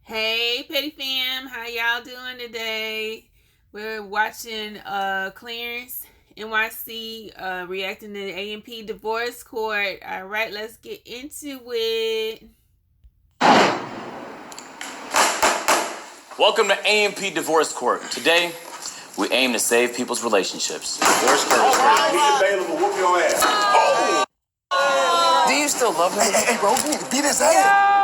Hey, Petty Fam, how y'all doing today? We're watching Clarence NYC reacting to the A&P divorce court. All right, let's get into it. Welcome to A&P divorce court. Today, we aim to save people's relationships. Divorce court is crazy. He's available. Whoop your ass. Oh! Do you still love him? Hey, bro, you need to beat his ass.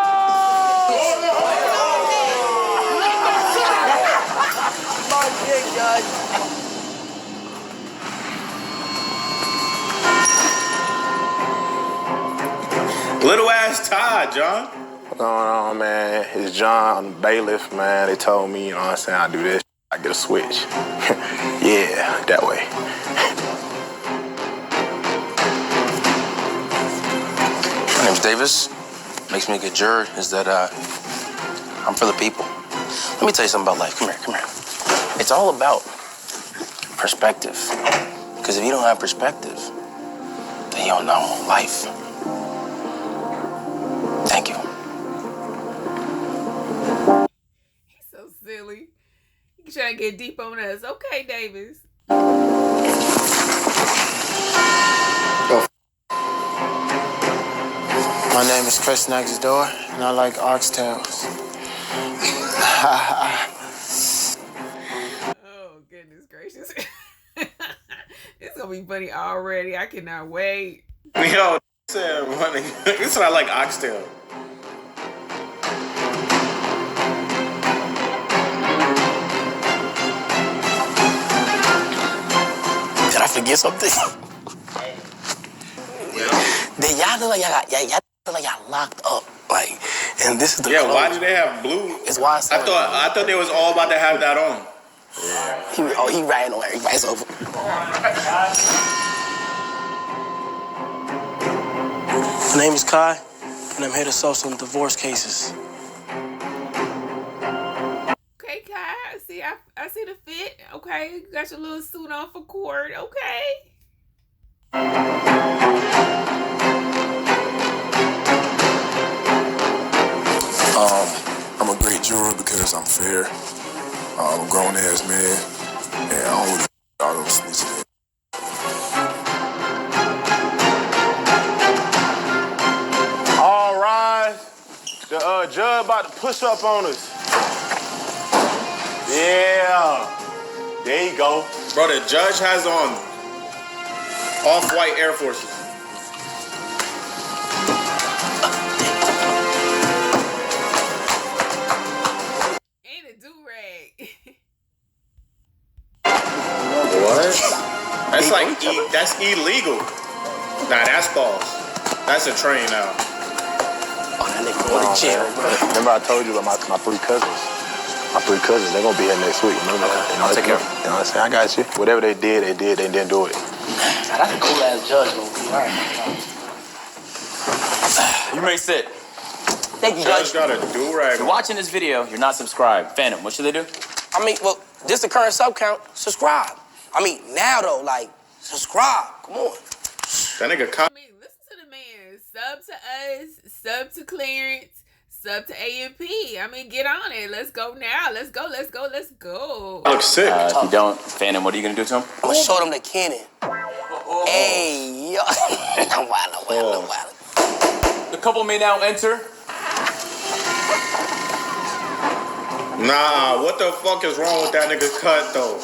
Little ass Todd, John. What's going on, man? It's John, bailiff, man. They told me, you know what I'm saying, I do this, I get a switch. Yeah, that way. My name's Davis. Makes me a good juror is that I'm for the people. Let me tell you something about life. Come here. It's all about perspective. Because if you don't have perspective, then you don't know life. Thank you. He's so silly. He's trying to get deep on us. Okay, Davis. My name is Chris Next Door, and I like oxtails. Oh, goodness gracious. It's going to be funny already. I cannot wait. Yo, said running. This is what I like, oxtail. Did I forget something? Did y'all look like y'all locked up? Like, and this is the Yeah, clothes. why do they have blue? It's why I thought they was all about to have that on. Yeah. He riding on everybody's over. My name is Kai, and I'm here to solve some divorce cases. Okay, Kai. I see the fit. Okay, you got your little suit on for court. Okay. I'm a great juror because I'm fair. I'm a grown-ass man, and I don't really all them snitching. All rise. The judge about to push up on us. Yeah. There you go. Bro, the judge has on off-white Air Forces. And a do-rag. What? That's like, that's illegal. Nah, that's false. That's a train now. Oh, that nigga going to jail, bro. Remember I told you about my three cousins? My three cousins, they're going to be here next week. Remember that? Okay, I'll take care of You know what I'm saying? I got you. Whatever they did, they didn't do it. Now, that's a cool-ass judge, though. All right. You may sit. Thank you, Judge Judge. got a do-rag If you're on. watching this video, you're not subscribed. Phantom, what should they do? I mean, well, this the current sub count. Subscribe. I mean, now, though, like, subscribe. Come on. That nigga cop. I mean, listen to the man. Sub to us, sub to Clarence, sub to A&P. I mean, get on it. Let's go now. Let's go. Looks sick. If you don't, Phantom, what are you going to do to him? I'm gonna show them the cannon. Hey, yo. I'm wildin'. The couple may now enter. Nah, what the fuck is wrong with that nigga cut, though?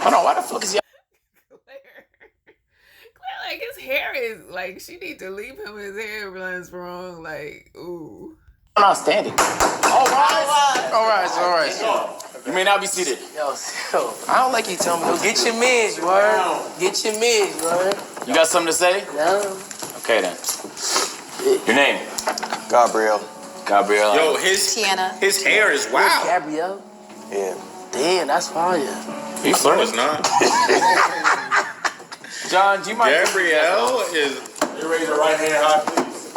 Hold on, why the fuck is y'all? Claire, like, his hair is, like, she need to leave him. His hair runs wrong. Like, ooh. I'm not standing. All right. You may not be seated. Yo, I don't like you telling me. Yo, get your meds, you heard? Get your meds, you heard? You got something to say? No. Okay, then. Your name? Gabriel. Gabriel. Yo, his hair is wild. Gabrielle? Yeah. Damn, that's fire. You No, flirting? it's not. John, do you mind? Gabrielle is. You raise your right hand high, please.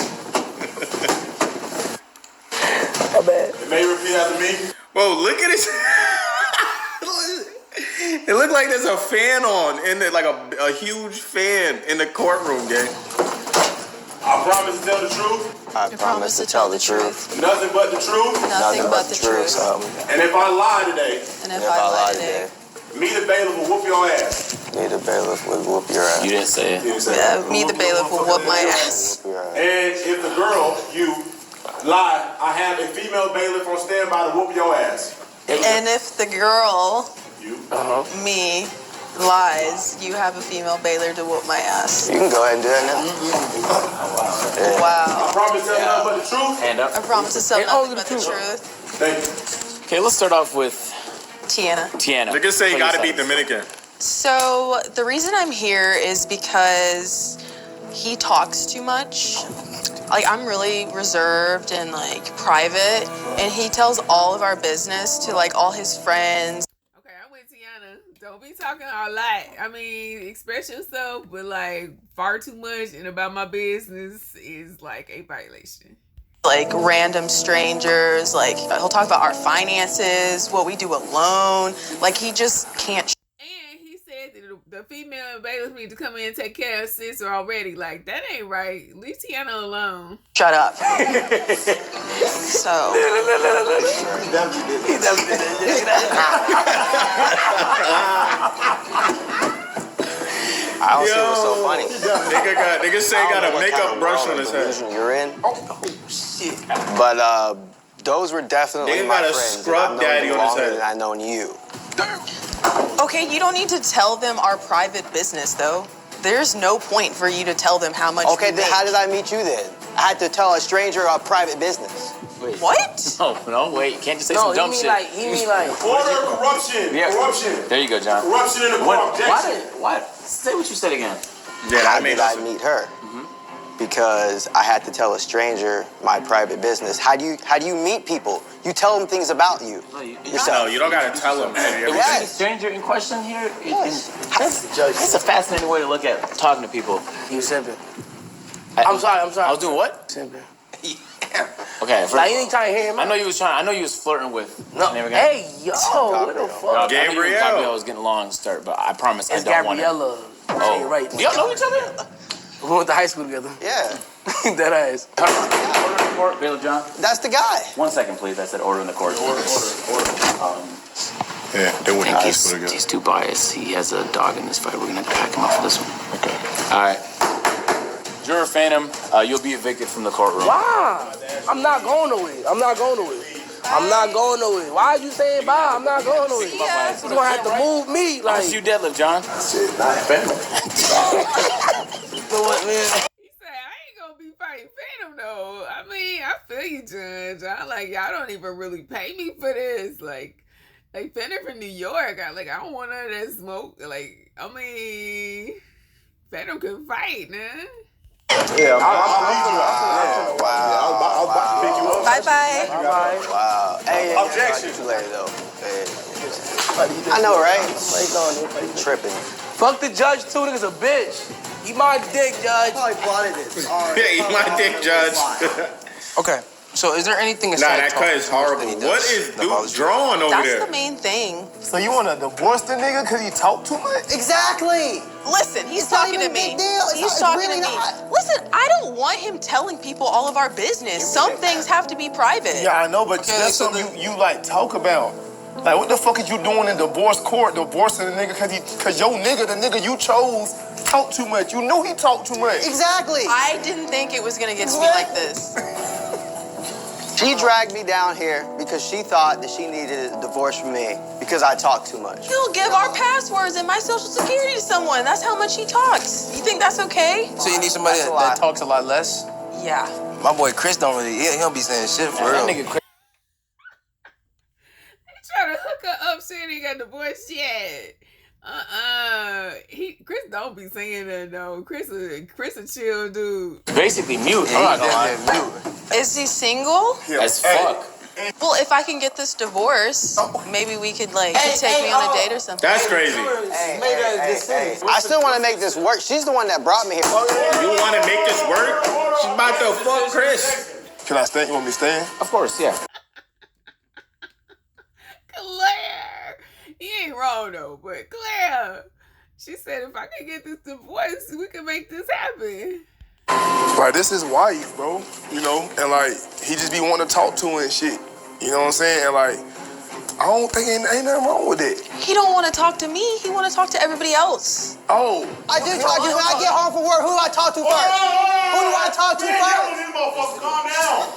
My bad. You may repeat after me. Whoa, look at his. It looked like there's a fan on, in the, like a huge fan in the courtroom, gang. I I promise to tell the truth. I promise to tell the truth. Nothing but the truth. Nothing but the truth. And if I lie today, And if I lie today, me the bailiff will whoop your ass. Me the bailiff would whoop your ass. You didn't say it. me the bailiff will whoop my ass. And if the girl, you, lie, I have a female bailiff on standby to whoop your ass. And if the girl, You. me, lies, you have a female bailiff to whoop my ass. You can go ahead and do that now. I Wow. promise to tell nothing but the truth. Hand up. I promise to tell nothing but the truth. Thank you. Okay, let's start off with Tiana. Tiana. Niggas say you gotta be Please. Dominican. So the reason I'm here is because he talks too much. Like, I'm really reserved and like private, and he tells all of our business to like all his friends. Okay, I'm with Tiana. Don't be talking a lot. I mean, express yourself, but like far too much and about my business is like a violation. Like random strangers, like he'll talk about our finances, what we do alone. Like, he just can't. And he said that the female bailiffs need to come in and take care of sister already. Like, that ain't right. Leave Tiana alone. Shut up. So. I don't see what's so funny. Niggas say I he don't got know a what makeup kind of brush world on his of head. delusion you're in. Oh shit. But those were definitely They my got a friends. scrub and I've known daddy you on his longer head. than I've known you. Okay, you don't need to tell them our private business, though. There's no point for you to tell them how much. Okay, we then make. how did I meet you then? I had to tell a stranger our private business. Wait. What? No, wait. You can't just say No, some dumb he shit. mean like. Order of corruption. Yeah. Corruption. There you go, John. Corruption in the court. Objection. What? Say what you said again. Yeah, How that made did I us. meet her? Because I had to tell a stranger my private business. How do you meet people? You tell them things about you. No, you No, you don't gotta tell him. The Yes. stranger in question here, Yes. that's a fascinating way to look at talking to people. You simping. I'm sorry. I was doing what? Simping. Okay, Like, you ain't trying to hear him. I know you was flirting with. No. Name again? Hey, yo, what the fuck? Gabrielle. Gabrielle was getting a long start, but I promise It's I don't want it. Gabriella. Oh, You're right. Do y'all know each other? We went to high school together. Yeah. That ass. Order in the court, Bailiff John. That's the guy. 1 second, please. I said order in the court. Order. Yeah, they went to I high think school together. he's too biased. He has a dog in this fight. We're gonna have to pack him off for this one. Okay. All right. Juror Phantom, you'll be evicted from the courtroom. Why? I'm not going nowhere. I'm not going nowhere. I'm not going nowhere. Why are you saying bye? I'm not going nowhere. Yeah. You're gonna have to move me. How much Like, you deadlift, John? Shit, not family. for what, man? He said, I ain't gonna be fighting Phantom though. I mean, I feel you, Judge. I like, y'all don't even really pay me for this. Like Phantom from New York. I don't want none of that smoke. Like, I mean, Phantom can fight, man. Yeah, wow. I was about to pick you up. Bye-bye. Wow. Hey, Objection. You later though. Hey. I know, right? Tripping. Fuck the judge too. Nigga's a bitch. Eat my dick, judge. Probably plotted this. Yeah, eat my dick, Judge. Okay. So is there anything Nah, that cut is horrible. What is Duke drawing over That's there? the main thing. So you want to divorce the nigga because he talk too much? Exactly. Listen, he's It's not talking to even a me. big deal. He's It's talking really to me. not. Listen, I don't want him telling people all of our business. Some things have to be private. Yeah, I know, but that's something you like talk about. Like, what the fuck is you doing in divorce court, divorcing the nigga because your nigga, the nigga you chose, talk too much. You knew he talked too much. Exactly. I didn't think it was gonna get to me like this. She dragged me down here because she thought that she needed a divorce from me because I talk too much. He'll give our passwords and my social security to someone. That's how much he talks. You think that's okay? So you need somebody That's a lot. that talks a lot less? Yeah. My boy Chris don't really. He don't be saying shit for That real. nigga Chris. Trying to hook her up saying he got divorced yet. Chris don't be saying that though. Chris a chill dude. Basically mute. I'm not gonna lie. Is he single? As fuck. Well, if I can get this divorce, maybe we could like take me on a date or something. That's crazy. Hey. I still want to make this work. She's the one that brought me here. You want to make this work? She's about to fuck Chris. Can I stay? You want me to stay in? Of course, yeah. Claire, he ain't wrong though, but Claire, she said if I could get this divorce, we can make this happen. Like, this is wife, bro. You know, and like he just be wanting to talk to her and shit. You know what I'm saying? And like, I don't think ain't nothing wrong with it. He don't want to talk to me. He want to talk to everybody else. Oh. I do talk to you when I get home from work. Who do I talk to first? Who do I talk to first? Calm down.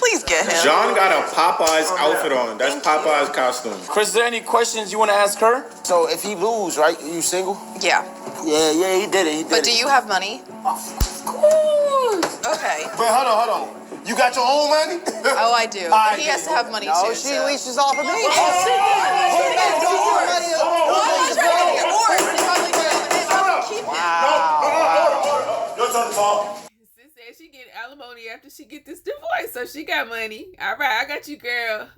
Please get him. John got a Popeye's outfit on. That's Popeye's costume. Chris, is there any questions you want to ask her? So if he lose, right? You single? Yeah. Yeah, he did it. But do you have money? Of course. Okay. But hold on. You got your own money? Oh, I do. But he has to have money No, too. she leases off of me. Your turn to talk. Sis said she get alimony after she get this divorce, so she got money. All right, I got you, girl.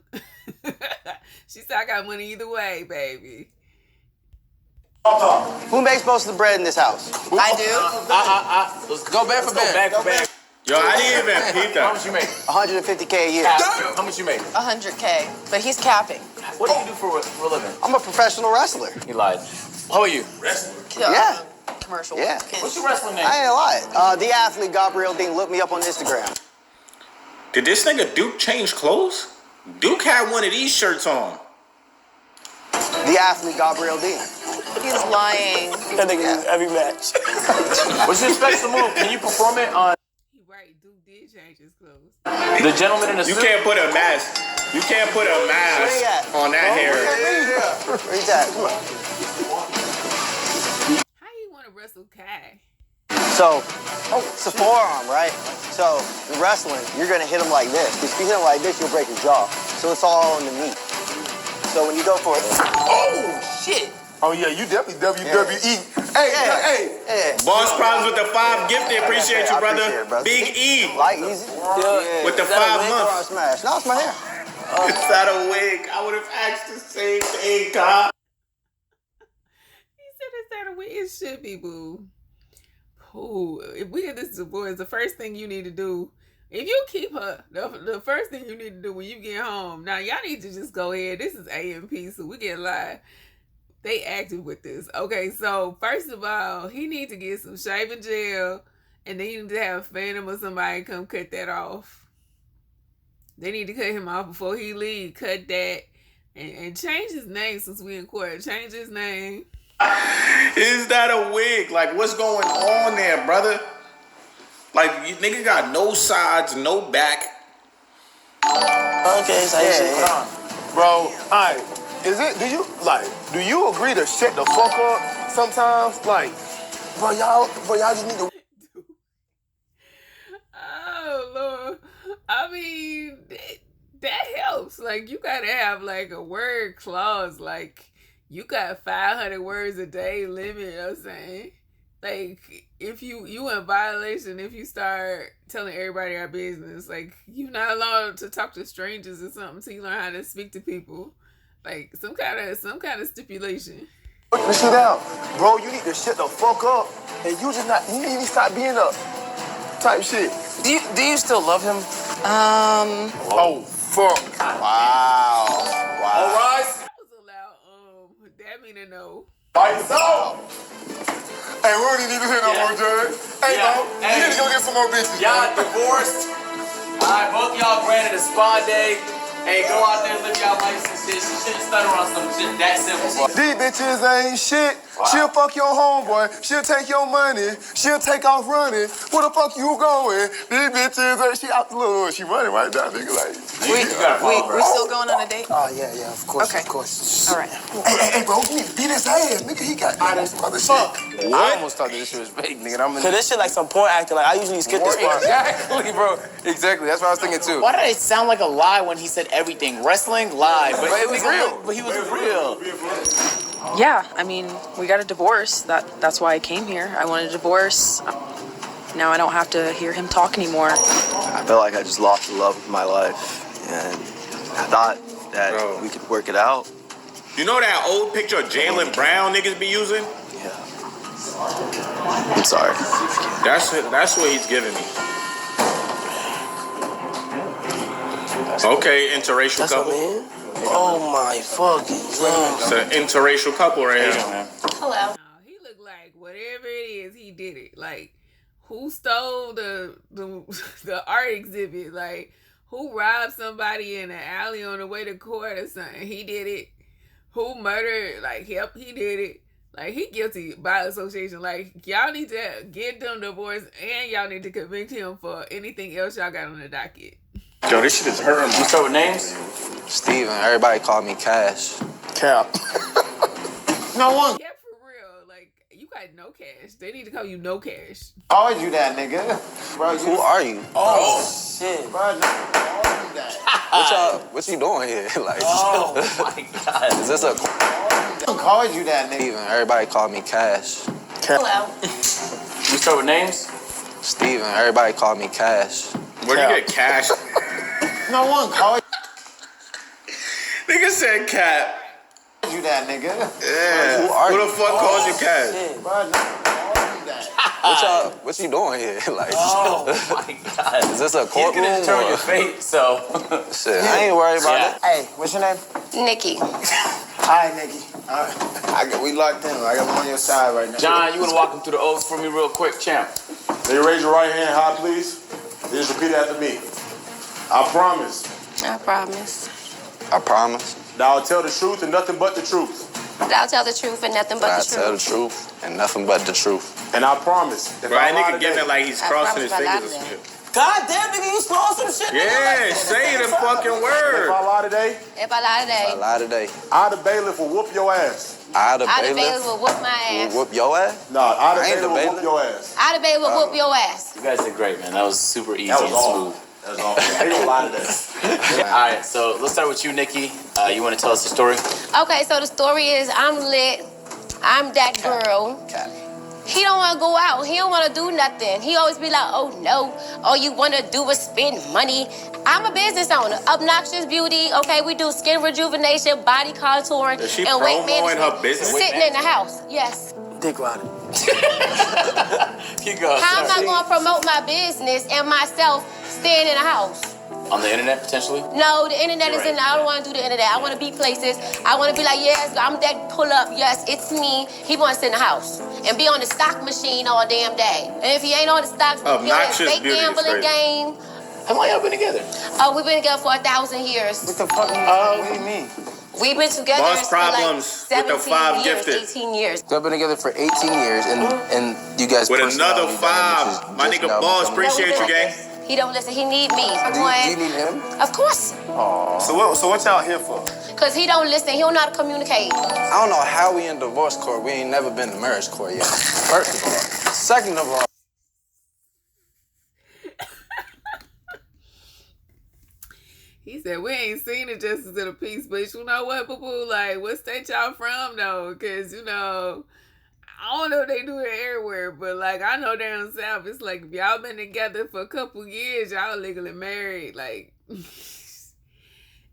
She said I got money either way, baby. Who makes most of the bread in this house? I do. Let's go back for back. Yo, I didn't even peep How that. much you make? $150K a year. How much you make? 100K. But he's capping. What do you do for a living? I'm a professional wrestler. He lied. How are you? Yeah. Commercial. Yeah. What's your wrestling name? I ain't lying. The athlete Gabriel Dean, look me up on Instagram. Did this nigga Duke change clothes? Duke had one of these shirts on. The athlete Gabriel Dean. He's lying. That nigga every match. What's your special move? Can you perform it on Right, Duke did change his clothes. the gentleman in the You suit? can't put a mask. You can't put a mask on that hair. Read that. Come on. How you want to wrestle Kai? So, it's a forearm, right? So, in wrestling, you're going to hit him like this. If you hit him like this, you'll break his jaw. So, it's all on the knee. So, when you go for it, Oh, shit. Oh yeah, you definitely WWE. Hey. Boss problems with the 5 gifted. Appreciate you, brother. Appreciate it, brother. Big E. Light, easy. Yeah. With the Is that 5 a wig or a months. smash? No, it's my hair. Is that a wig? I would have asked the same thing, Kyle. He said it's that a wig. It should be, boo. Ooh, if we get this divorce, the first thing you need to do, if you keep her, the first thing you need to do when you get home. Now y'all need to just go ahead. This is AMP, so we get live. They active with this. Okay, so first of all, he needs to get some shaving gel, and they need to have Phantom or somebody come cut that off. They need to cut him off before he leave. Cut that and change his name since we in court. Change his name. Is that a wig? Like, what's going on there, brother? Like, you nigga got no sides, no back. Okay, so Yeah. Bro, alright. Do you agree to shut the fuck up sometimes? Like, bro, y'all just need to. Oh, Lord. I mean, that helps. Like, you gotta have, like, a word clause. Like, you got 500 words a day limit, you know what I'm saying? Like, if you in violation if you start telling everybody our business. Like, you're not allowed to talk to strangers or something until you learn how to speak to people. Like, some kind of stipulation. Work this shit out. Bro, you need to shut the fuck up. And you need to stop being a type shit. Do you still love him? Oh, fuck. Wow. All right. That was a loud, that mean a no. Lights out. Hey, we don't even need to hit no more, Judge. Hey, bro, you need to go get some more bitches. Y'all divorced. Alright, both y'all granted a spa day. Hey, go out there and live y'all life and shit. She shouldn't stutter on some shit that simple, bro. These bitches ain't shit. Wow. She'll fuck your homeboy. She'll take your money. She'll take off running. Where the fuck you going? These bitches ain't. She out the look. She running right now, nigga. Like, We still going on a date? Oh, yeah, of course, Okay. of course. All right. hey, bro, you need to beat his ass, nigga. He got some other shit. I almost thought this shit was fake, nigga. Cause this shit like some porn acting. Like I usually skip this part. Exactly, bro. Exactly. That's what I was thinking too. Why did it sound like a lie when he said everything? Wrestling, lie. But it was real. But he was real. Yeah, I mean, we got a divorce. That's why I came here. I wanted a divorce. Now I don't have to hear him talk anymore. I felt like I just lost the love of my life, and I thought that we could work it out. You know that old picture of Jaylen Brown niggas be using? Yeah. I'm sorry. That's what he's giving me. Okay, interracial couple. Oh my fucking God. It's an interracial couple right here. Hello. He looked like whatever it is, he did it. Like, who stole the art exhibit? Like, who robbed somebody in an alley on the way to court or something? He did it. Who murdered? Like, yep, he did it. Like, he guilty by association. Like, y'all need to get them divorced, and y'all need to convict him for anything else y'all got on the docket. Yo, this shit is hurting me. You start with names? Steven, everybody call me Cash. Cap. No one Yeah, for real. Like, you got no cash. They need to call you No Cash. called you that, nigga. Bro, Who are you? Oh, shit. Bro, no, called you that. What you doing here? Like, Oh my God. is this a Who called you that, nigga? Steven, everybody call me Cash. Hello. You start with names? Steven, everybody call me Cash. Where'd you get cash? No one called Nigga said Cap. you that, nigga. Yeah. Who are Who you? the fuck called you Cash? Bro, no, called you that. What you doing here? Like, Oh my God. is this a You courtroom? can determine or- your fate, so. Shit, I ain't worried about Yeah. it. Hey, what's your name? Nikki. Hi, Nikki. We locked in. I got one on your side right now. John, you want to walk him through the oath for me real quick, champ? Then you raise your right hand high, please. Then just repeat after me. I promise I promise. I promise. that I'll tell the truth and nothing but the truth. That I'll tell the truth and nothing but I the tell the truth. truth and nothing but the truth. And I promise, if Bro, I that lie nigga today, giving like he's I crossing his promise I fingers or lied some shit. God damn, nigga, you stole some shit. Yeah, say the fucking if word. I lie today, If I lie today, I lie today. I, the bailiff, will whoop your ass. I the I the bailiff bailiff will whoop my will ass. whoop your ass. No, I, the I ain't bailiff, will the whoop bailiff. your ass. I the bailiff will whoop your ass. You guys did great, man. That was super easy That was and all. smooth. That's all. I ain't gonna lie today. All right, so let's start with you, Nikki. You want to tell us the story? Okay, so the story is I'm lit. I'm that girl. He don't want to go out. He don't want to do nothing. He always be like, oh no, all you want to do is spend money. I'm a business owner. Obnoxious Beauty, okay? We do skin rejuvenation, body contouring, Is she and weight promoting management. her business? Sitting in the house, yes. Dick riding. You go. How am I Sorry. going to promote my business and myself staying in the house? On the internet, potentially? No, the internet is Right. in. I don't want to do the internet. I want to be places. I want to be like, yes, I'm that pull up. Yes, it's me. He wants to sit in the house and be on the stock machine all damn day. And if he ain't on the stock, he on that Obnoxious fake Beauty is gambling crazy. game. How long y'all been together? Oh, we've been together for 1,000 years. What the fuck? What do you mean? We've been together Boss for like problems with the 17 five years, gifted. 18 years. We've been together for 18 years, and you guys With personality another dynamics 5. is My just nigga now Boss, becoming- appreciate you, gang. He don't listen. He need me. Do you need him? Of course. So what y'all here for? Because he don't listen. He don't know how to communicate. I don't know how we in divorce court. We ain't never been to marriage court yet. First of all. Second of all. He said, we ain't seen the justice of the peace, but you know what, boo-boo? Like, what state y'all from, though? Because, you know, I don't know if they do it everywhere, but, like, I know down south, it's like, if y'all been together for a couple years, y'all legally married. Like,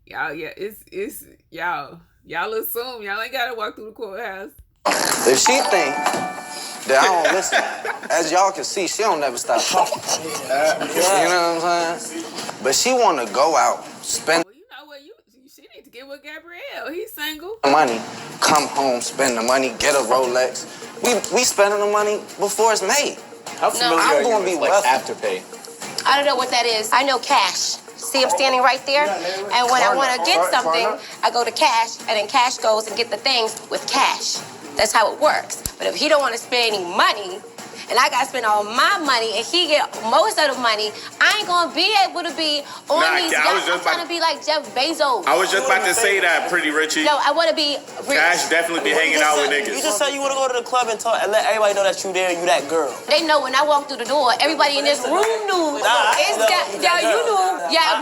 y'all, yeah, it's y'all assume. Y'all ain't got to walk through the courthouse. If she think that I don't listen, as y'all can see, she don't never stop talking. You know what I'm saying? But she want to go out, spend Well, you know what? She need to get with Gabrielle. He's single. the money, come home, spend the money, get a Rolex. We spending the money before it's made. How familiar I'm are you gonna with, be like, wealthy. Afterpay? I don't know what that is. I know cash. See, I'm standing right there. And when I want to get something, I go to cash, and then cash goes and get the things with cash. That's how it works. But if he don't want to spend any money, and I got to spend all my money, and he get most of the money, I ain't going to be able to be on Nah, these I was yachts. I'm just trying to be like Jeff Bezos. I was just about to say that, Pretty Richie. No, I want to be rich. Cash definitely be hanging out with niggas. You just said you want to go to the club and talk and let everybody know that you there and you that girl. They know when I walk through the door, everybody in this room knew. It's that, yeah, you knew. Yeah,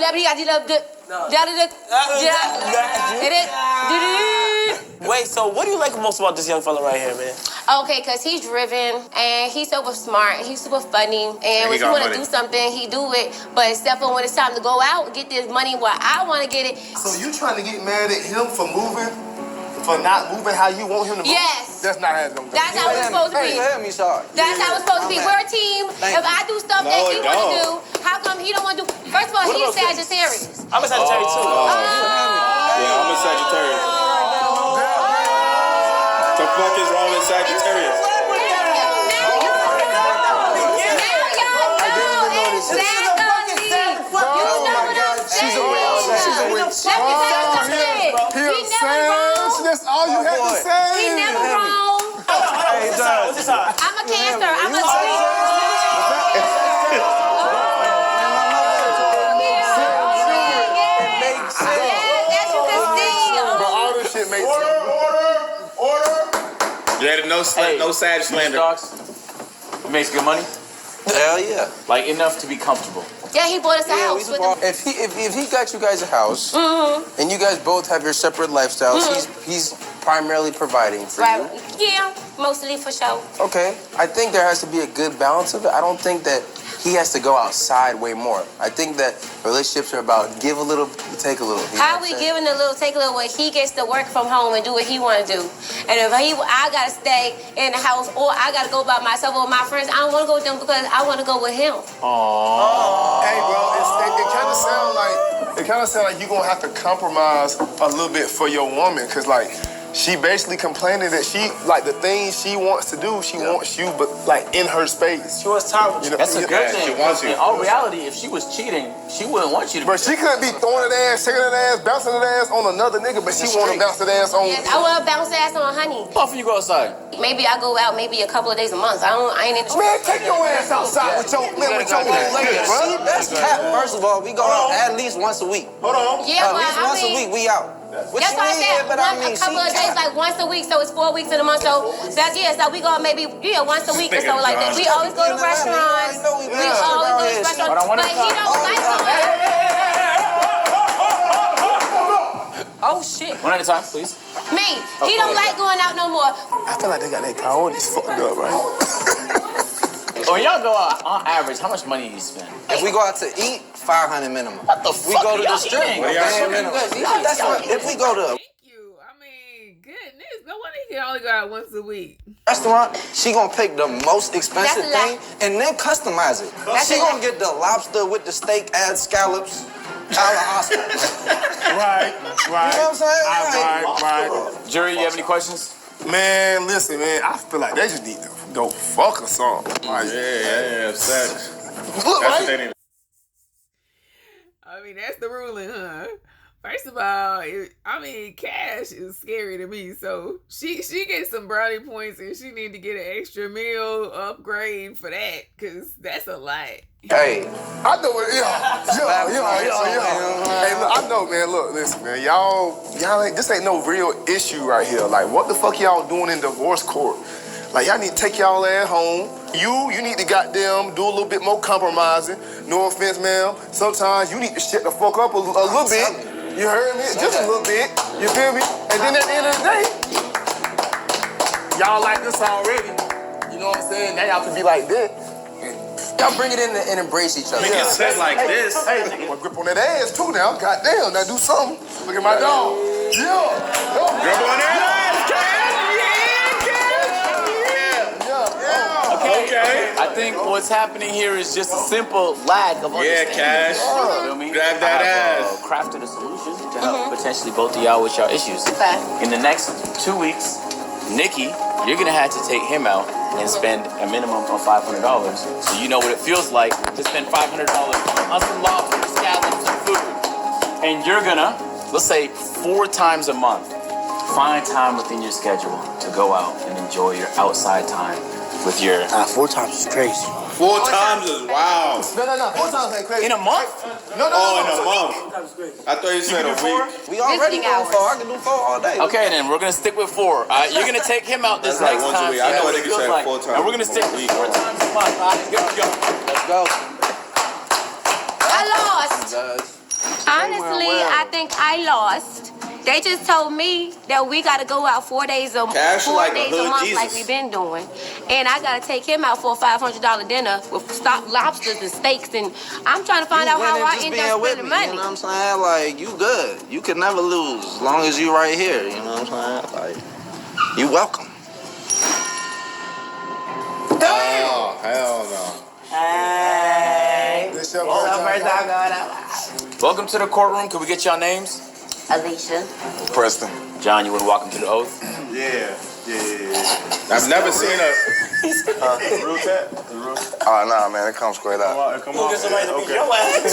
Wait, so what do you like most about this young fella right here, man? Okay, because he's driven, and he's super smart, he's super funny, and he if you got want to money. do something, he do it. But except for when it's time to go out, get this money where I want to get it. So you trying to get mad at him for moving? For not moving how you want him to move? Yes. That's not how it's gonna go. That's how it's supposed to be. Hey, me, sorry. That's how it's supposed to be. We're a team. Thank If I do stuff No, that it he want to do, don't. how come he don't want to do? First of all, What he's about this? Sagittarius. I'm a Sagittarius too. Yeah, I'm a Sagittarius. The fuck is wrong with Sagittarius? Now that's all you had to say. He never wrong. Hey, what's this side? I'm a Cancer. I'm a You had no sad slander. He makes good money? Hell yeah. Like enough to be comfortable. Yeah, he bought us a house. If he got you guys a house, and you guys both have your separate lifestyles, he's primarily providing for you. Yeah, mostly for sure. Okay, I think there has to be a good balance of it. I don't think that he has to go outside way more. I think that relationships are about give a little, take a little. How we giving a little, take a little when he gets to work from home and do what he want to do. And if I gotta stay in the house or I gotta go by myself or my friends, I don't want to go with them because I want to go with him. Aww. Hey, bro, it kind of sound like you're gonna have to compromise a little bit for your woman, cause like. She basically complaining that she, like, the things she wants to do, she wants you, but, like, in her space. She wants time with you. That's a good thing. She wants you. In all reality, if she was cheating, she wouldn't want you to. But she could be throwing that ass, shaking that ass, bouncing that ass on another nigga, but she want to bounce that ass on. Yes, I want to bounce ass on honey. How often you go outside? Maybe I go out maybe a couple of days a month. I ain't in. Man, take your ass outside with your old lady, bro. That's cap. First of all, we go out at least once a week. Hold on. Yeah, at least once a week, we out. What that's you why I mean? said But I mean, a couple of days, like once a week, so it's 4 weeks in a month. So that's so we go out maybe once a week or so like that. We always go to restaurants. We always go to restaurants, but he don't like going. Oh shit. One at a time, please. Me, he don't like going out no more. I feel like they got their priorities fucked up, right? When y'all go out, on average, how much money do you spend? If we go out to eat, 500 minimum. What the fuck? We go to the strip. That's what. If we go to Thank you. I mean, goodness, no wonder he can only go out once a week. restaurant, she gonna pick the most expensive That's thing and then customize it. She gonna get the lobster with the steak, add scallops. A la Oscar. Right. You know what I'm saying? Right. Jury, you have any questions? Man, listen, man, I feel like they just need to go fuck or something. Like, Yeah, sex. Look, That's what right? they need. I mean, that's the ruling, huh? First of all, cash is scary to me. So she gets some brownie points and she need to get an extra meal upgrade for that, because that's a lot. Hey. I know it. Yeah. Hey, look, I know, man. Look, listen, man. Y'all ain't, this ain't no real issue right here. Like, what the fuck y'all doing in divorce court? Like, y'all need to take y'all ass home. You need to goddamn do a little bit more compromising. No offense, ma'am. Sometimes you need to shut the fuck up a little bit. You heard me? Just a little bit. You feel me? And then at the end of the day, y'all like this already. You know what I'm saying? Now y'all can be like this. Y'all bring it in and embrace each other. Make it set like this. Hey, grip on that ass too now. Goddamn, now do something. Look at my dog. Yeah. Grip on that ass, Okay. I think what's happening here is just a simple lack of understanding. Cash. You feel me? Grab that ass. Crafted a solution to help potentially both of y'all with y'all issues. Okay. In the next 2 weeks, Nikki, you're gonna have to take him out and spend a minimum of $500, so you know what it feels like to spend $500 on some lobster, scallops, and food. And you're gonna, let's say 4 times a month, find time within your schedule to go out and enjoy your outside time with your... 4 times is crazy. 4 times is wild. No. 4 times ain't crazy. In a month? No. In a month. I thought you said a week. We already doing 4. I can do 4 all day. Okay, then we're gonna stick with 4. You're gonna take him out this That's next like once a time. week. So I you know thought what it they feels said like. 4 times And we're gonna stick a with week. 4 times a month. All right, go. Let's go. I lost. Honestly, I think I lost. They just told me that we gotta go out 4 days a Cash 4 like a days a hood month Jesus. like we've been doing, and I gotta take him out for a $500 dinner with stock lobsters and steaks, and I'm trying to find out how I end up spending money. You know what I'm saying? Like, you good. You can never lose as long as you right here. You know what I'm saying? Like, you welcome. Oh, hell no. Hey. This your first time going out. Welcome to the courtroom. Can we get y'all names? Alicia. Preston. John, you want to walk him to the oath? Yeah. Yeah. I've never seen a real tap. Oh, nah, man, it comes straight out. Come on. Get somebody to beat your ass.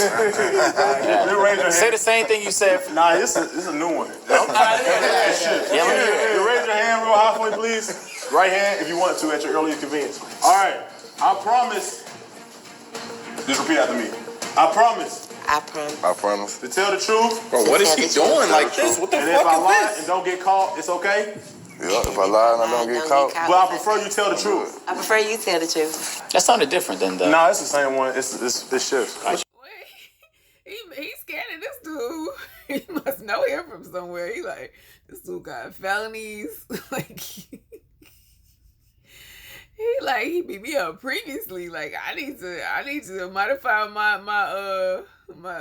Say the same thing you said. Nah, this is a new one. Yeah, Raise your hand real high for me, please. Right hand if you want to at your earliest convenience. All right, I promise. Just repeat after me. I promise. I promise. I promise. To tell the truth. Bro, what is he doing like this? What the And fuck if I is lie this? and don't get caught, it's okay. Yeah, if I lie and I don't get caught. But I prefer you tell the truth. I prefer you tell the truth. That sounded different than the. Nah, it's the same one. It's shifts. He's scanning this dude. He must know him from somewhere. He like, this dude got felonies. Like, he beat me up previously. Like, I need to modify my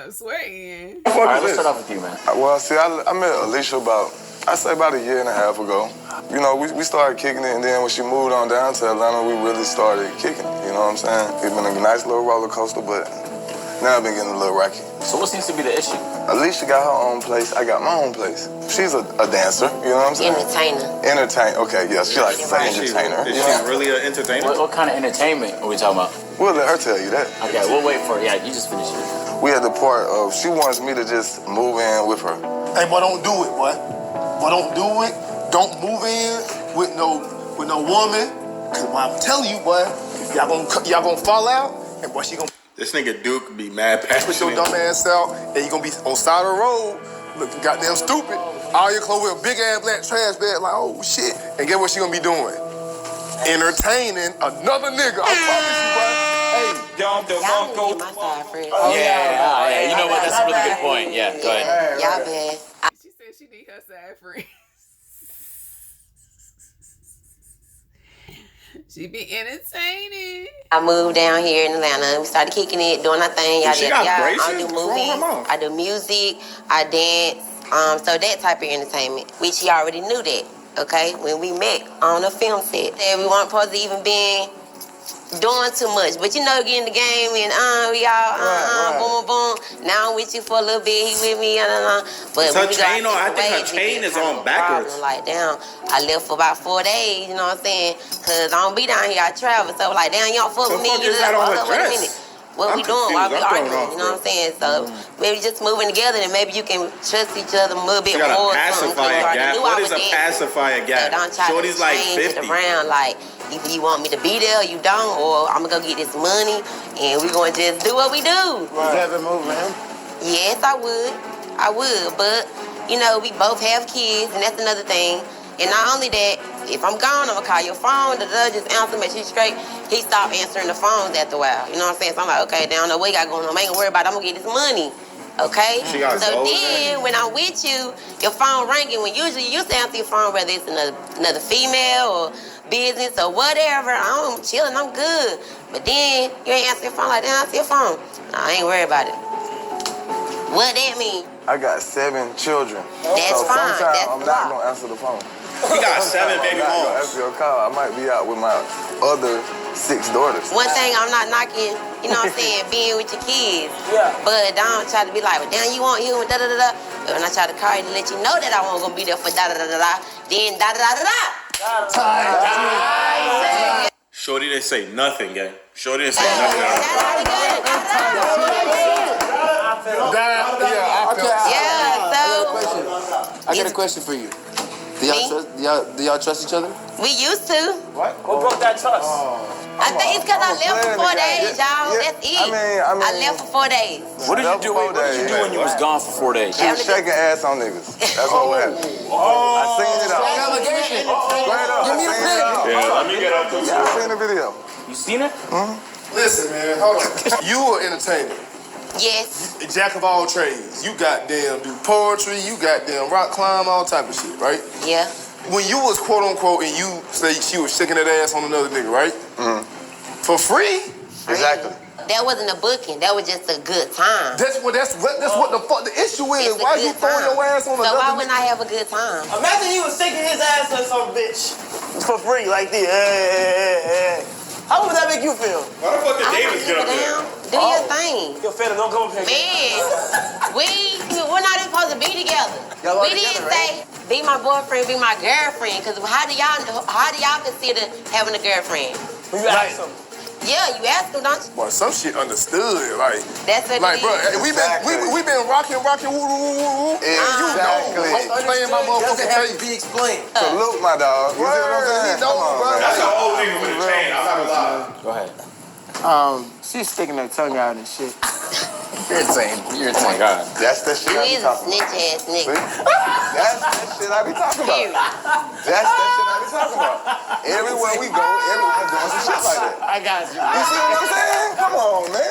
swearing. All right, let's start off with you, man. Well, see, I met Alicia about a year and a half ago. You know, we started kicking it, and then when she moved on down to Atlanta, we really started kicking it. You know what I'm saying? It's been a nice little roller coaster, but now I've been getting a little rocky. So what seems to be the issue? Alicia got her own place. I got my own place. She's a dancer. You know what I'm saying? Entertainer. Okay, yeah. She likes to say entertainer. Is she really an entertainer? What kind of entertainment are we talking about? We'll let her tell you that. Okay, we'll wait for it. Yeah, you just finish it. We at the part of she wants me to just move in with her. Hey, boy, don't do it, boy. Boy, don't do it. Don't move in with no woman. Cause boy, I'm telling you, boy, y'all gonna fall out, and boy, she gonna. This nigga Duke be mad passionate. Put your dumb ass out, and you gonna be on side of the road, looking goddamn stupid. All your clothes with a big ass black trash bag, like, oh shit. And guess what she gonna be doing? Entertaining another nigga. I promise you, boy. Hey, y'all need to get my side, friend. Yeah. You know what? That's a really good point. Yeah, go ahead. Y'all bad. She said she need her side friend. She be entertaining. I moved down here in Atlanta. We started kicking it, doing our thing. She got braces? I do movies. I do music. I dance. So that type of entertainment, which he already knew that. Okay, when we met on a film set, that we weren't supposed to even be doing too much, but you know, get in the game and we all boom, boom. Now I'm with you for a little bit. He with me, But her chain on. I think her chain is on backwards. Like down, I left for about 4 days. You know what I'm saying? Cause I don't be down here. I travel, so like down, y'all fuck with me. What is that on her dress? What we doing? Why we arguing? You know what I'm saying? So maybe just moving together, and maybe you can trust each other a little bit more. Pacifier gap. What is a pacifier gap? Shorty's like 50. Around like. Either you want me to be there or you don't, or I'm gonna go get this money and we're gonna just do what we do. Would you ever move with him? Yes, I would. But, you know, we both have kids, and that's another thing. And not only that, if I'm gone, I'm gonna call your phone, just answer, make sure you're straight. He stopped answering the phones after a while. You know what I'm saying? So I'm like, okay, down the way got going on. I ain't gonna worry about it. I'm gonna get this money. Okay? So then, when I'm with you, your phone ringing. When usually you used to answer your phone, whether it's another female or business or whatever. I'm chilling, I'm good. But then you ain't answer your phone like that. Answer your phone. Nah, I ain't worried about it. What that mean? I got 7 children. That's so fine. sometimes That's I'm not gonna answer the phone. He got 7 baby moms. I'm not gonna moms. answer your call. I might be out with my other 6 daughters. One thing I'm not knocking, you know what I'm saying, being with your kids. Yeah. But don't try to be like, well, damn, you want him with da-da-da-da. But when I try to call you to let you know that I wasn't gonna be there for da-da-da-da-da, then da-da-da-da-da. Shorty didn't say nothing, gang. Shorty didn't say nothing. I got a question for you. Do y'all trust each other? We used to. What? Who broke that trust? I think it's because I left for 4 days, y'all. That's it. I left for 4 days. What did you do when you was gone for 4 days? She was shaking ass on niggas. That's what happened. I seen it all. Allegation. Give me a pic. Yeah, let me get up to I seen the video. You seen it? Listen, man, hold on. You are entertainer. Yes. Jack of all trades. You goddamn do poetry, you goddamn rock climb, all type of shit, right? Yeah. When you was quote unquote and you say she was shaking that ass on another nigga, right? For free? Exactly. That wasn't a booking. That was just a good time. That's what the fuck the issue is. Why you throwing your ass on another nigga? So why wouldn't I have a good time? Imagine he was shaking his ass on some bitch for free like this. How would that make you feel? Why the fuck did Davis get up there? Do your thing. Yo, Phantom, don't come up here. Man, we're not even supposed to be together. We didn't say be my boyfriend, be my girlfriend. Cause how do y'all consider having a girlfriend? You ask them. Yeah, you ask them, don't you? Boy, some shit understood. Like, that's what like, it bro, is. we been rocking, woo, woo. Exactly. You know, playing my motherfucking face. Be explained. Salute, my dog. You see what I'm saying? Come on, bro. That's an old nigga with a chain. I'm not gonna lie. Go ahead. She's sticking her tongue out and shit. You're insane. You're insane. Oh my God. That's the shit You I be is a talking about. snitch ass nigga. That's that shit I be talking about. That's that shit I be talking about. Everywhere we go, everyone doing some shit like that. I got you. You see what I'm saying? Come on, man.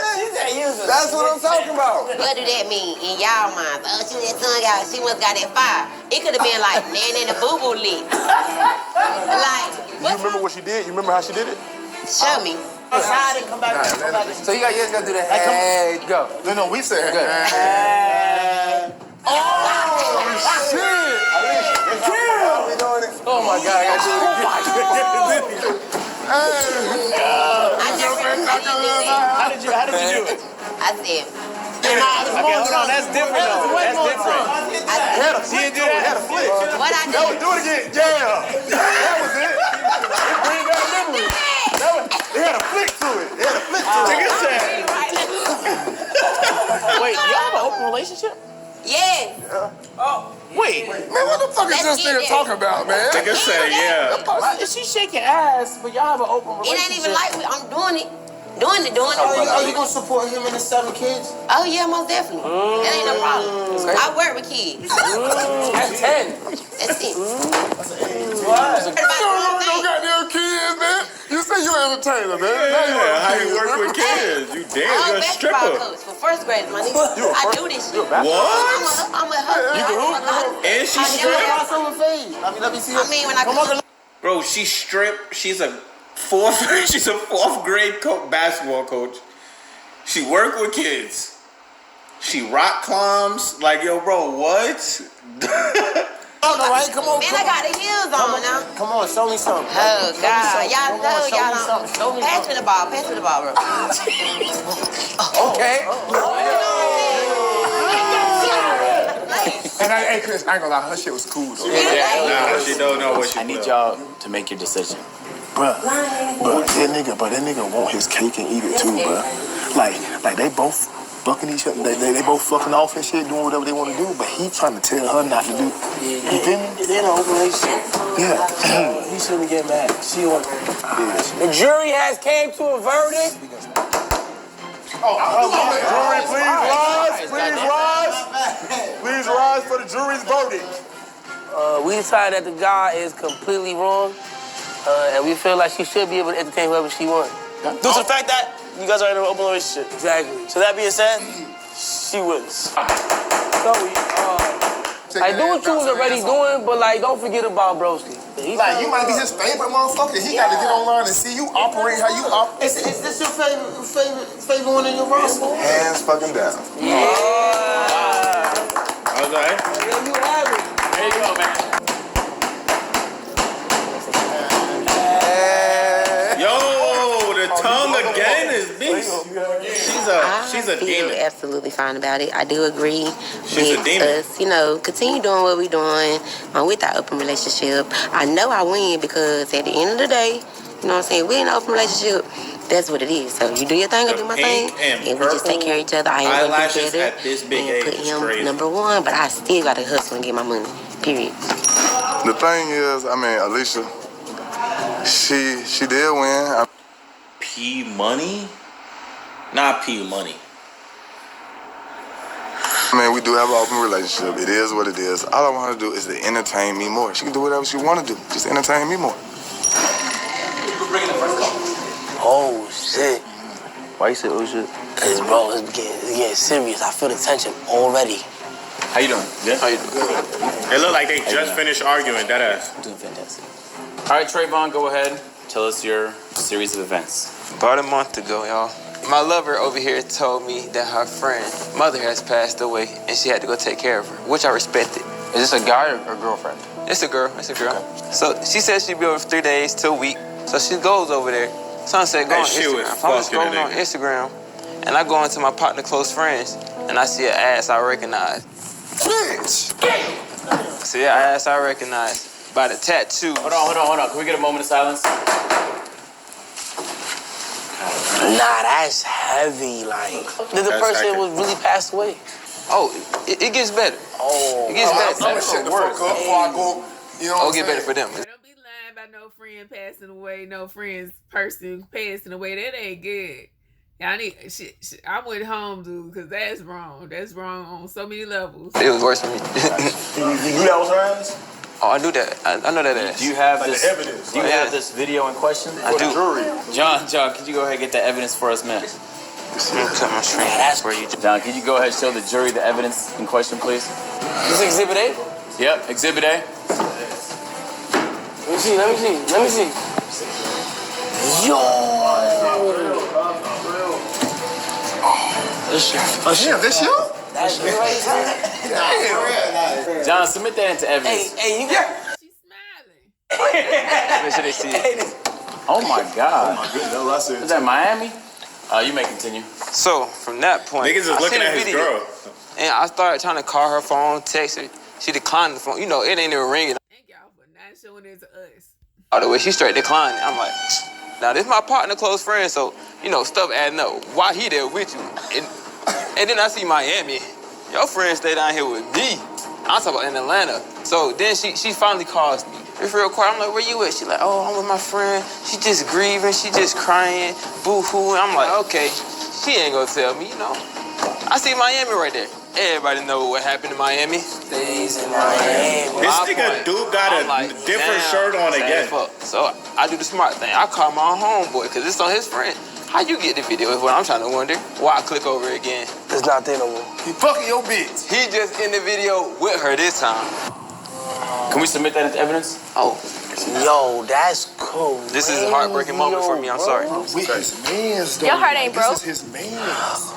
That's what I'm talking about. What do that mean in y'all minds? Oh, she that tongue out. She must got that fire. It could have been like Nan and the Boo Boo lick. Like, You remember what she did? You remember how she did it? show me. Outside and come back. So you guys gotta do the hey, go. No, we said Good. Oh, shit. Oh my God, I gotta do it again. How did you do it? I said, Okay, hold on. That's different though. That's different. She didn't do that. what I That was, did? do it again. Yeah. That was it. It brings back memories. It had a flick to it. It had a flick to it. Nigga said. Wait, y'all have an open relationship? Yes. Wait. Man, what the fuck is Let's this get nigga it. talking about, man? Nigga said, yeah. Why is she shaking ass, but y'all have an open It relationship? ain't even like me. I'm doing it. Doing it. Are you gonna support him and his 7 kids? Oh, yeah, most definitely. That ain't no problem. I work with kids. That's 10. That's it. What? You don't know no goddamn kids, man. You say you an entertainer, man. Yeah, how you work with kids? You damn, I'm a you're a basketball stripper. coach for first graders, my nigga. I do this shit. What? I'm a hustler. You can hoop. And she stripped? Let me see. I mean, when I come Bro, she stripped. She's a fourth grade basketball coach. She worked with kids. She rock climbs. Like, yo, bro, what? Right? Come on. man, I got the heels on now. Come on, show me something. Oh, God. Y'all know, Show me y'all something. Show don't. me Pass me the ball, bro. Okay. And hey, Chris, I ain't gonna lie, her shit was cool, though. Nah, she don't know what she I need y'all to make your decision. Bruh, that nigga want his cake and eat it too, bruh. Like they both bucking each other, they both fucking off and shit, doing whatever they want to do, but he trying to tell her not to do. You feel me? They're in an open relationship. Yeah. He shouldn't get mad. She want. The jury has came to a verdict. Jury, please rise. Please rise. Please rise for the jury's verdict. We decided that the guy is completely wrong, and we feel like she should be able to entertain whoever she wants. Due to the fact that you guys are in an open relationship. Exactly. So that being said, she wins. Like, do what you was already doing, but like, don't forget about broski. Like, you might be his favorite motherfucker. He got to get online and see you operate how you operate. Is this your favorite one in your roster? Hands fucking down. Yeah. Okay. There you have it. There you go, man. Yo, the tongue again is beast. She's a feel demon. absolutely fine about it. I do agree She's a with demon. us, continue doing what we're doing with our open relationship. I know I win because at the end of the day, you know what I'm saying, we're in an open relationship. That's what it is. So you do your thing, I do my thing, and we just take care of each other. I ain't gonna be Eyelashes better at this big and age put is him crazy. number one, but I still gotta hustle and get my money. Period. The thing is, I mean, Alicia, she did win. P money? Not P money. I mean, we do have an open relationship. It is what it is. All I want to do is to entertain me more. She can do whatever she want to do. Just entertain me more. Oh shit. Why you say oh shit? Cause bro, it's getting serious. I feel the tension already. How you doing? Yeah. How you doing? It looked like they just finished arguing, that ass. I'm doing fantastic. All right, Trayvon, go ahead. Tell us your series of events. About a month ago, y'all, my lover over here told me that her friend, mother has passed away and she had to go take care of her, which I respected. Is this a guy or girlfriend? It's a girl, it's a girl. So she said she'd be over 3 days to a week. So she goes over there So I said, go on That shit was Instagram. So I'm just fucking scrolling on Instagram, and I go into my partner close friends, and I see an ass I recognize. Bitch! See an ass I recognize by the tattoo. Hold on. Can we get a moment of silence? Nah, that's heavy. Like, did the person was really pass away? Oh, it gets better. Oh, it gets better. I'm gonna shut the fuck up before I go. You know what I'm get better for them. Don't be lying about no friend passing away, no friend's person passing away. That ain't good. I need shit. I went home, dude, because that's wrong. That's wrong on so many levels. It was worse for me. You knew that was her ass? Oh, I knew that. I know that ass. Do you have Like this the evidence? Do you have this video in question? I do. John, could you go ahead and get the evidence for us, man? Cut my string. That's where you. John, can you go ahead and show the jury the evidence in question, please? This Exhibit A? Yep, Exhibit A. Let me see. Yo! Damn, this you? That's you right here? John, submit that into evidence. Hey, you got... She's smiling. Make sure they see it. Oh my God. Oh my goodness, that's what I said. Is that Miami? You may continue. So from that point, Niggas is I looking seen a at his video, girl. and I started trying to call her phone, text her. She declined the phone. You know, it ain't even ringing. Thank y'all for not showing it to us. All the way, she straight declined. I'm like, now this my partner, close friend, so you know stuff adding up. Why he there with you? And then I see Miami. Your friend stay down here with me. I'm talking about in Atlanta. So then she finally calls me. It's real quiet. I'm like, where you at? She like, oh, I'm with my friend. She just grieving. She just crying. Boo-hoo. I'm like, okay. She ain't gonna tell me, you know. I see Miami right there. Everybody know what happened in Miami. Stays in Miami. This nigga dude got a different shirt on again. So I do the smart thing. I call my homeboy because it's on his friend. How you get the video is what I'm trying to wonder. Why I click over again? It's not there no more. You fucking your bitch. He just in the video with her this time. Can we submit that into evidence? Oh. Yo, that's cool. This is a heartbreaking moment for me. I'm sorry. With his mans, though. Your heart ain't broke. This is his mans.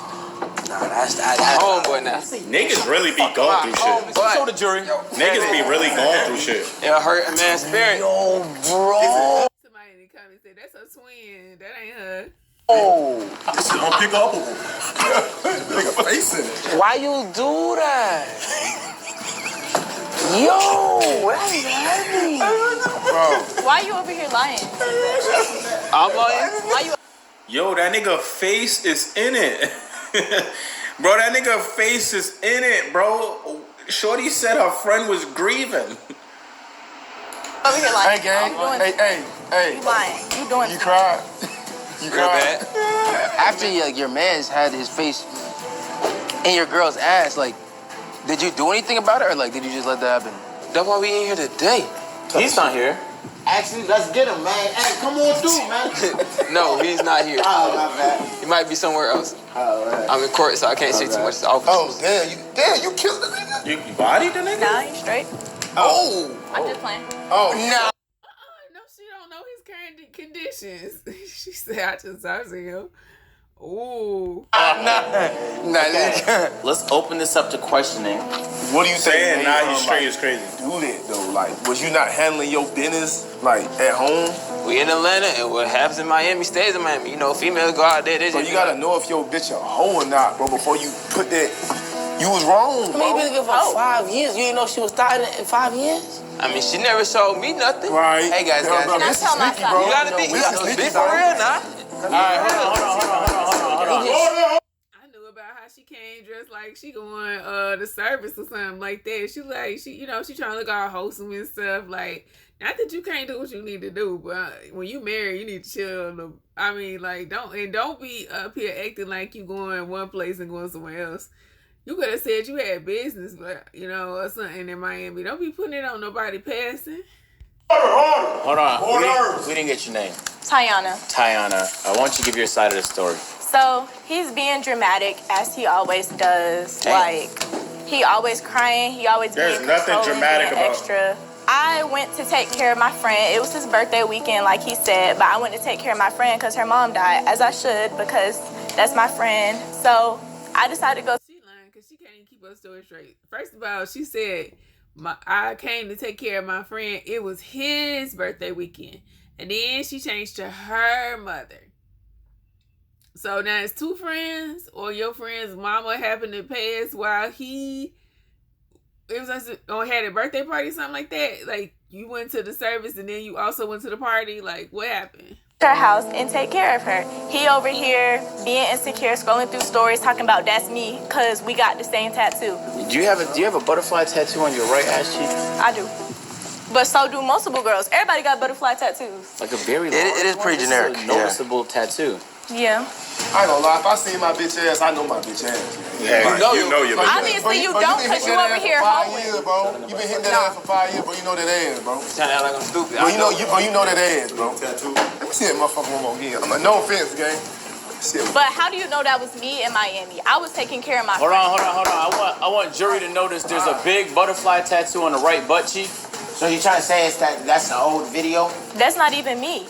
Nah, that's homeboy now. Niggas really be going through shit. Show the jury. Niggas be really going through shit. It hurt a man's spirit. Yo, bro. Somebody in the comments said, that's a twin. That ain't her. Oh. It's unpickable. Pick a face in it. Why you do that? Yo, that's heavy. Bro. Why you over here lying? I'm lying? Why you... Yo, that nigga face is in it. Bro, that nigga face is in it, bro. Shorty said her friend was grieving. Over here lying. Hey, gang. Hey. You lying. You doing... You cried. You Real cried. bad. After your man's had his face in your girl's ass, like, did you do anything about it, or like, did you just let that happen? That's why we ain't here today. He's not here. Actually, let's get him, man. Hey, come on through, man. No, he's not here. Oh, my bad. He might be somewhere else. Oh, man. I'm in court, so I can't say too much. Oh, damn, you killed the nigga? You bodied the nigga? Nah, you straight. Oh. I'm just playing. Oh, no. No, she don't know his current conditions. She said, I just saw him. Ooh. Let's open this up to questioning. What do you Saying think? nah, he's straight is crazy. Do that though. Like, was you not handling your business like at home? We in Atlanta, and what happens in Miami stays in Miami. You know, females go out there. They So just you gotta know if your bitch a hoe or not, bro, before you put that. You was wrong, I bro. mean, you been together for 5 years. You didn't know she was starting in 5 years? I mean, she never showed me nothing. Right. Hey, guys. Can I tell my side? You gotta be for real now. All right, hold on. I knew about how she came dressed like she going to service or something like that. She trying to look all wholesome and stuff. Like, not that you can't do what you need to do, but when you marry, you need to chill. I mean, like, don't be up here acting like you going one place and going somewhere else. You could have said you had business, but or something in Miami. Don't be putting it on nobody passing. Hold on. We didn't get your name. Tiana. Tiana, I want you to give your side of the story. So he's being dramatic as he always does. Damn. Like, he always crying. He always There's being nothing controlling, dramatic being about it. extra. I went to take care of my friend. It was his birthday weekend, like he said, but I went to take care of my friend because her mom died, as I should, because that's my friend. So I decided to go. She lying because she can't even keep her story straight. First of all, she said, I came to take care of my friend. It was his birthday weekend. And then she changed to her mother. So now it's two friends, or your friend's mama happened to pass while he had a birthday party or something like that. Like you went to the service and then you also went to the party. Like what happened? Her house and take care of her. He over here being insecure, scrolling through stories, talking about that's me, cause we got the same tattoo. Do you have a butterfly tattoo on your right ass cheek? I do. But so do multiple girls. Everybody got butterfly tattoos. Like a very large It is pretty generic. It's a noticeable tattoo. Yeah. I ain't gonna lie, if I see my bitch ass, I know my bitch ass. Yeah, you know your bitch ass. Obviously you don't, because you over here hoeing. years, bro. You been hitting that ass for 5 years, bro. You know that ass, bro. Trying to act like I'm stupid. Bro, you know that ass, bro. Tattoo. Let me see that motherfucker one more again. I'm like, no offense, gang. But how do you know that was me in Miami? I was taking care of my Hold friend. on. I want jury to notice there's a big butterfly tattoo on the right butt cheek. So you trying to say that's an old video? That's not even me.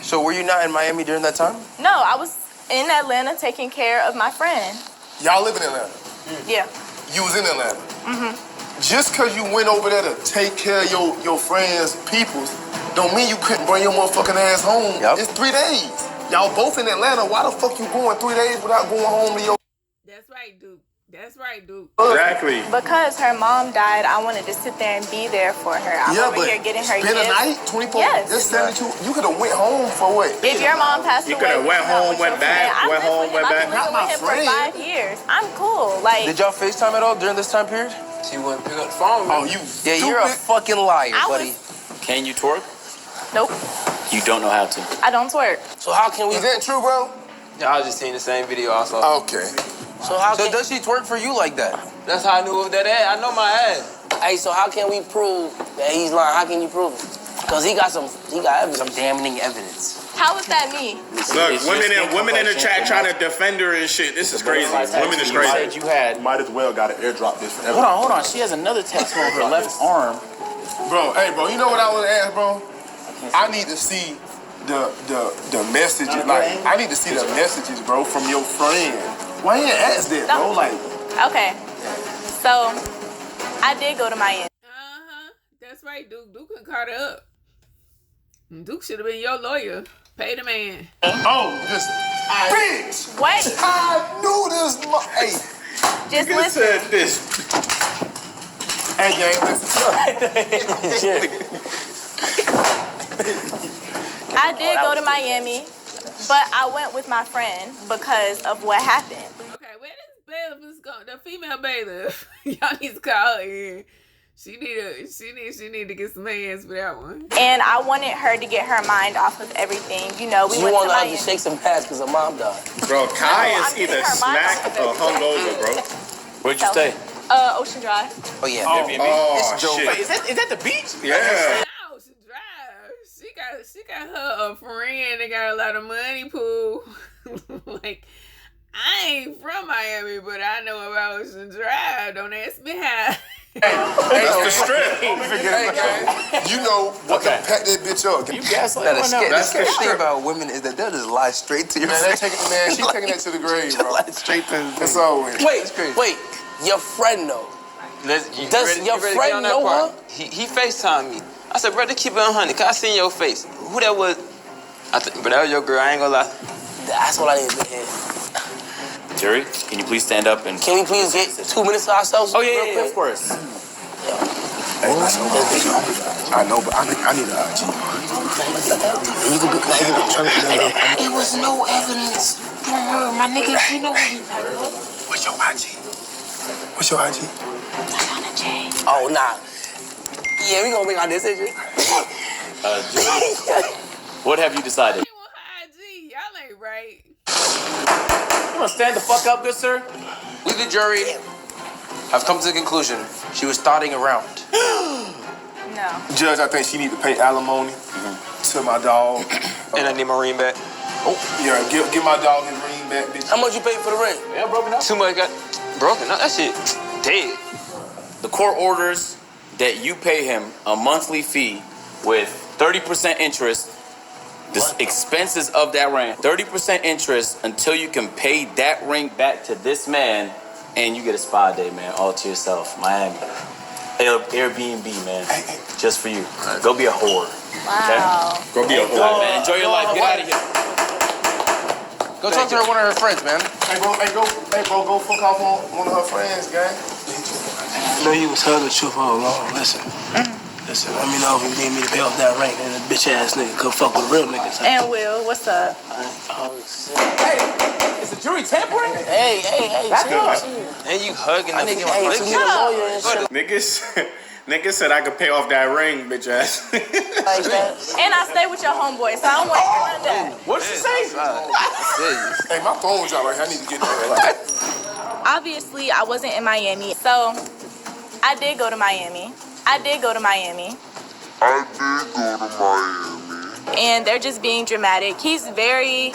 So were you not in Miami during that time? No, I was in Atlanta taking care of my friend. Y'all live in Atlanta? Yeah. You was in Atlanta? Just because you went over there to take care of your friends' peoples, don't mean you couldn't bring your motherfucking ass home. Yep. It's 3 days. Y'all both in Atlanta. Why the fuck you going 3 days without going home to your... That's right, Duke. That's right, Duke. Exactly. Because her mom died, I wanted to sit there and be there for her. I'm over here getting her spend gifts. a night, 24, yes. that's 72. You could have went home for what? If your mom passed away, you could have went home, went back, went home, went back. I've been with him for 5 years. I'm cool. Like, did y'all FaceTime at all during this time period? She wouldn't pick up the phone. Oh, you Yeah, you're a fucking liar, buddy. Can you twerk? Nope. You don't know how to. I don't twerk. So how can we... Is that true, bro? Yeah, I was just seeing the same video also. Okay. So does she twerk for you like that? That's how I knew of that ass. I know my ass. Hey, so how can we prove that he's lying? How can you prove it? Because he got evidence. Some damning evidence. How is that me? Look, women in the chat trying to defend her and shit. This is crazy. Women is crazy. You might as well got to airdrop this forever. Hold on. She has another tattoo on her left arm. Bro, hey, bro, you know what I want to ask, bro? I need to see the messages. Like, I need to see the messages, bro, from your friend. Why you ain't ask that, bro? Like, okay. So, I did go to Miami. That's right, Duke. Duke can caught up. Duke should have been your lawyer. Pay the man. Oh, this bitch. Wait. I knew this. Hey. Just listen. Said this. Hey, gang, listen. I did go to Miami, but I went with my friend because of what happened. Okay, where this bailiff is going? The female bailiff. Y'all need to call her in. She need to get some hands for that one. And I wanted her to get her mind off of everything. You know, we went to Miami. You want her to shake some ass because her mom died. Bro, Kai is either smacked or hungover, bro. Where'd you stay? Ocean Drive. Oh, yeah. Oh, shit. Wait, is that the beach? Yeah. Ocean Drive. She got her a friend that got a lot of money, Pooh. Like, I ain't from Miami, but I know about Ocean Drive. Don't ask me how. That's the strip. You know what to pack that bitch up. You gaslight The scary thing strip. about women is that they'll just lie straight to your face. She taking that to the grave, bro. Lie straight to his face. That's always. Wait. Your friend though. Does your friend know her? He FaceTimed me. I said, brother, keep it 100, cause I seen your face. Who that was? But that was your girl, I ain't gonna lie. That's what I need to hear. Jerry, can you please stand up and... Can we please get 2 minutes to ourselves? Oh, yeah, of course. Hey, I know, but I need an IG. You can be It was no evidence from her, my nigga. You know What's your IG? What's your IG? Oh, nah. Yeah, we gonna make our decision. Jerry, what have you decided? IG, y'all ain't right. You wanna stand the fuck up, good sir? We, the jury, have come to the conclusion she was starting around. No. Judge, I think she need to pay alimony to my dog. And I need my ring back. Oh, yeah, give my dog his ring back, bitch. How much you paid for the ring? Yeah, broken up. Too much got broken up. That shit dead. The court orders that you pay him a monthly fee with 30% interest, the expenses of that ring, 30% interest until you can pay that ring back to this man, and you get a spa day, man, all to yourself, Miami. Airbnb, man, just for you. Go be a whore. Wow. Okay? Go be a boy. Alright, man, enjoy your life. Get out of here. Go talk to her, one of her friends, man. Hey, bro, go fuck off on one of her friends, gang. I know you was telling the truth all along. Listen, let me know if you need me to pay off that rent and a bitch ass nigga come fuck with real niggas. And Will, what's up? Hey, is the jury tampering? Hey, And you hugging the nigga. Niggas said I could pay off that ring, bitch ass. And I stay with your homeboy, so I don't want to run that. What did she say? Hey, my phone's out right here. I need to get that. Obviously, I wasn't in Miami, so I did go to Miami. And they're just being dramatic. He's very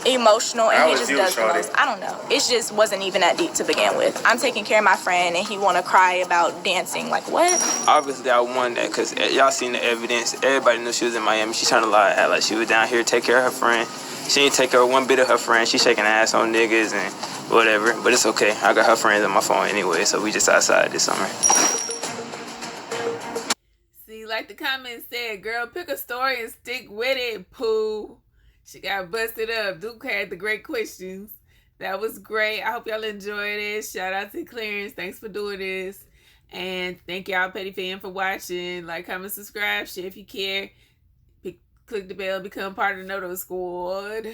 emotional and he just does the most. I don't know. It just wasn't even that deep to begin with. I'm taking care of my friend and he want to cry about dancing. Like, what? Obviously, I won that because y'all seen the evidence. Everybody knew she was in Miami. She trying to lie, act like she was down here to take care of her friend. She ain't take care of one bit of her friend. She shaking ass on niggas and whatever. But it's okay. I got her friends on my phone anyway, so we just outside this summer. See, like the comment said, girl, pick a story and stick with it, Pooh. She got busted up. Duke had the great questions. That was great. I hope y'all enjoyed it. Shout out to Clarence. Thanks for doing this. And thank y'all, Petty Fan, for watching. Like, comment, subscribe, share if you care. Click the bell, become part of the Noto Squad.